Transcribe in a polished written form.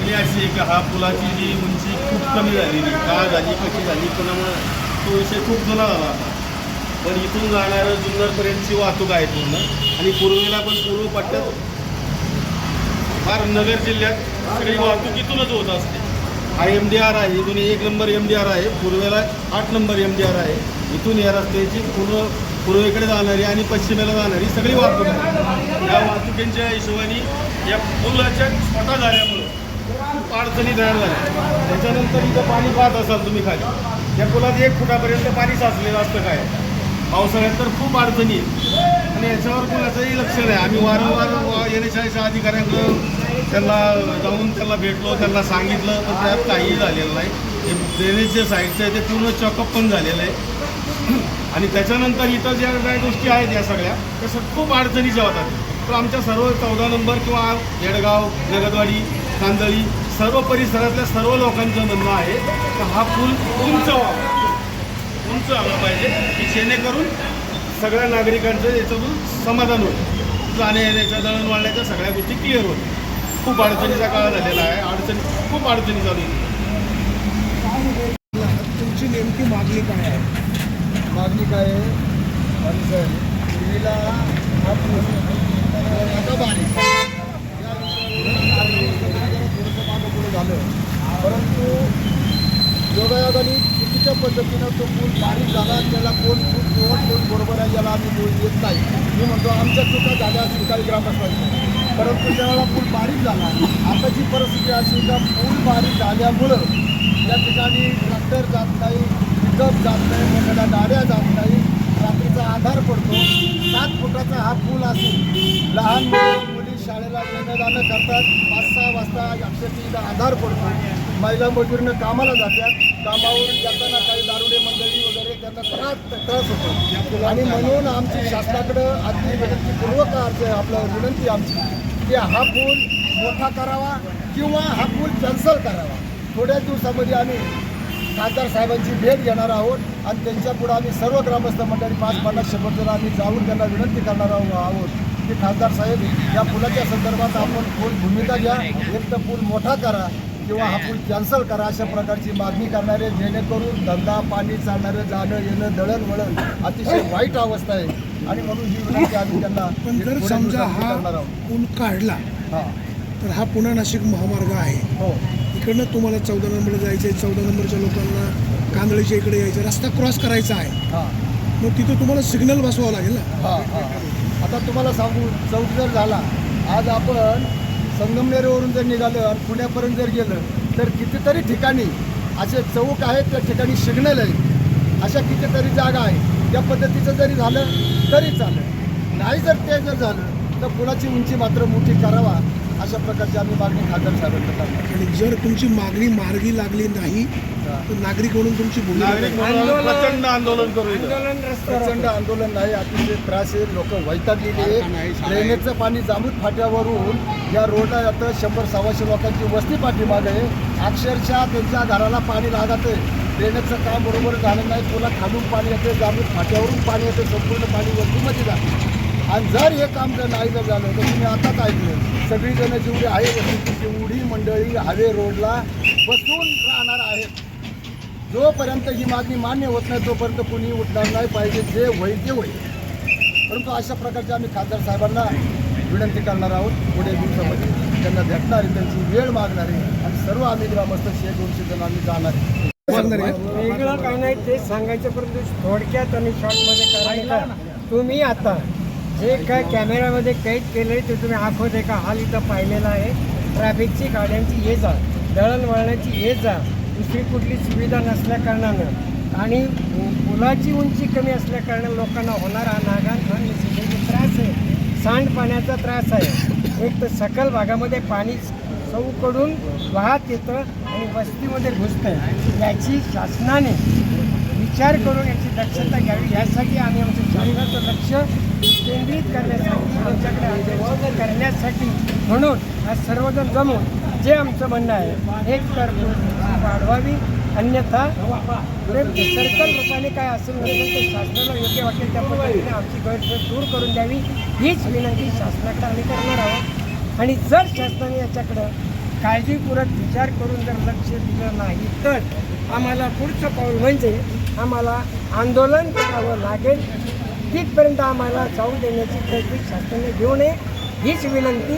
मागणी अशी आहे की हा पुलाची जी उंची खूप कमी झालेली, का झाली कशी झाली पुन्हा तो विषय खूप जुना झाला आता. पण इथून जाणारं जुन्नरपर्यंतची वाहतूक आहे पूर्ण, आणि पूर्वेला पण पूर्व पट्ट्यात फार नगर जिल्ह्यात सगळी वाहतूक इथूनच होत असते. हा MDR आहे, इथून 1 नंबर MDR आहे, पूर्वेला 8 नंबर MDR आहे. इथून या रस्त्याची पूर्वेकडे जाणारी आणि पश्चिमेला जाणारी सगळी वाहतूक आहे. या वाहतुकींच्या हिशोबाने या पुलाच्या छोटा झाल्यामुळं खूप अडचणी तयार झाल्या. त्याच्यानंतर इथं पाणी पाहत असाल तुम्ही खाली, या पुलात 1 फुटापर्यंत पाणी साचलेलं असतं काय. पावसाळ्यात तर खूप अडचणी आहेत आणि याच्यावर कोणाचंही लक्ष नाही. आम्ही वारंवार NHAIच्या अधिकाऱ्यांकडं त्यांना भेटलो, त्यांना सांगितलं, पण त्यात काहीही झालेलं नाही. हे ड्रेनेजचे साईडचं आहे ते पूर्ण चॉकअप पण झालेलं आहे. आणि त्याच्यानंतर इथं ज्या काही गोष्टी आहेत या सगळ्या त्या खूप अडचणीच्या होतात. तर आमच्या सर्व 14 नंबर किंवा येडगाव, जगदवाडी, कांदळी सर्व परिसरातल्या सर्व लोकांचं म्हणणं आहे की हा पूल उंच आला पाहिजे, की जेणेकरून सगळ्या नागरिकांचं याच्यातून समाधान होईल. जाण्या येण्याच्या दळणवळणाच्या सगळ्या गोष्टी क्लिअर होतील. खूप अडचणीचा काळ झालेला आहे, खूप अडचणी चालू आहे. तुमची नेमकी मागणी काय आहे? मागणी काय आहे? पूर्वीला हा आता बारीक थोडंसं मागं पुढे झालं, परंतु योगायोगाने चुकीच्या पद्धतीनं तो पूल बारीक झाला. त्याला कोण बरोबर आहे याला आम्ही बोल येत नाही. मी म्हणतो आमच्या चुका झाल्या असतील काही ग्रामस्थांच्या, परंतु त्यावेळेला पूल बारीक झाला. आताची परिस्थिती अशी का पूल बारीक झाल्यामुळं या ठिकाणी ट्रॅक्टर जात नाही, पिकअप जात नाही, मोठ्या गाड्या जात नाही, रात्रीचा आधार पडतो. 7 फुटाचा हा पूल असून लहान मुली शाळेला येणं जाणं करतात. 5-6 वाजता अक्षरशः आधार पडतो. महिला मजुरीनं कामाला जातात, कामावरून जाताना काही दारुडे मंडळी वगैरे त्यांना त्रास होतो. आणि म्हणून आमची शासनाकडं अगदी विनंतीपूर्वक आपलं विनंती आमची की हा पूल मोठा करावा किंवा हा पूल कॅन्सल करावा. थोड्याच दिवसामध्ये आम्ही खासदार साहेबांची भेट घेणार आहोत आणि त्यांच्यापुढं आम्ही सर्व ग्रामस्थ मंडळी 5-50-100 जण आम्ही जाऊन त्यांना विनंती करणार आहोत की खासदार साहेब या पुलाच्या संदर्भात आपण भूमिका घ्या. एक तर पूल मोठा करा किंवा हा पूल कॅन्सल करा, अशा प्रकारची मागणी करणारे, जेणेकरून धंदा पाणी चालणारं जाणं येणं दळणवळण अतिशय वाईट अवस्था आहे. आणि म्हणून ही विनंती आम्ही त्यांना. पण जर समजा हा पूल काढला तर हा पुणे नाशिक महामार्ग आहे. हो, इकडनं तुम्हाला 14 नंबरला जायचं आहे, 14 नंबरच्या लोकांना कांदळीच्या इकडे यायचं, रस्ता क्रॉस करायचा आहे. मग तिथं तुम्हाला सिग्नल बसवावं लागेल ना. आता तुम्हाला सांगू, चौक जर झाला, आज आपण संगमनेरवरून जर निघालं आणि पुण्यापर्यंत जर गेलं तर कितीतरी ठिकाणी असे चौक आहेत, त्या ठिकाणी सिग्नल आहे. अशा कितीतरी जागा आहे. त्या पद्धतीचं जरी झालं तरी चालेल. नाही जर झालं तर पुलाची उंची मात्र मोठी करावा, अशा प्रकारची आम्ही मागणी खासदार साहेबांकडे करणार. आणि जर तुमची मागणी मार्गी लागली नाही तर नागरिक म्हणून तुमची प्रचंड आंदोलन करू. प्रचंड आंदोलन नाही, अतिशय त्रास आहे. लोक वैतागलेली आहे. ड्रेनेजचं पाणी जांबूत फाट्यावरून या रोडला आता 100-125 लोकांची वस्ती पाठीमागे आहे. अक्षरशः त्यांच्या घराला पाणी लागत आहे. ड्रेनेजचं काम बरोबर झालं नाही. पुन्हा खालून पाणी येते, जांबूत फाट्यावरून पाणी येते, संपूर्ण पाणी वस्तीमध्ये जाते. आणि जर हे काम जर नाही जर झालं तर तुम्ही आताच ऐकलं, सगळीजणं जेवढी आहे वस्तीची तेवढी मंडळी हायवे रोडला बसून राहणार आहेत. जोपर्यंत ही मागणी मान्य होत नाही तोपर्यंत कुणी उठणार नाही पाहिजे. जे होईल ते होईल. परंतु अशा प्रकारचे आम्ही खासदार साहेबांना विनंती करणार आहोत. पुढे दिवसामध्ये त्यांना भेटणार आहे, त्यांची वेळ मागणार आहे आणि सर्व आम्ही ग्रामस्थ 100-200 जण आम्ही जाणार आहे. वेगळं काही नाही ते सांगायचं, परंतु थोडक्यात आणि शॉर्टमध्ये करायचं. तुम्ही आता जे काय कॅमेऱ्यामध्ये कैद केलं आहे ते तुम्ही आखोत एका हाल इथं पाहिलेला आहे. ट्रॅफिकची गाड्यांची ये जा, दळणवळणाची ये जा, दुसरी कुठली सुविधा नसल्या कारणानं आणि पुलाची उंची कमी असल्या कारणानं लोकांना होणारा नागान आणि त्रास आहे. सांडपाण्याचा त्रास आहे. एक तर सकल भागामध्ये पाणी चौकडून वाहत येतं आणि वस्तीमध्ये घुसतं. याची शासनाने विचार करून याची दक्षता घ्यावी. यासाठी आम्ही आमचं शासनाचं लक्ष केंद्रित करण्यासाठी, आमच्याकडे आंदोलन करण्यासाठी म्हणून आज सर्वजण जमून जे आमचं म्हणणं आहे, एक तर वाढवावी, अन्यथा सर्कल रूपाने काय असेल नसेल ते शासनाला योग्य वाटेल त्या पद्धतीने आमची गैरसोय दूर करून द्यावी, हीच विनंती शासनाकडे आम्ही करणार आहोत. आणि जर शासनाने याच्याकडं काळजीपूर्वक विचार करून जर लक्ष दिलं नाही तर आम्हाला पुढचं पाऊल म्हणजे आम्हाला आंदोलन करावं लागेल. तिथपर्यंत आम्हाला जाऊ देण्याची तरतूद शासनाने घेऊ नये हीच विनंती.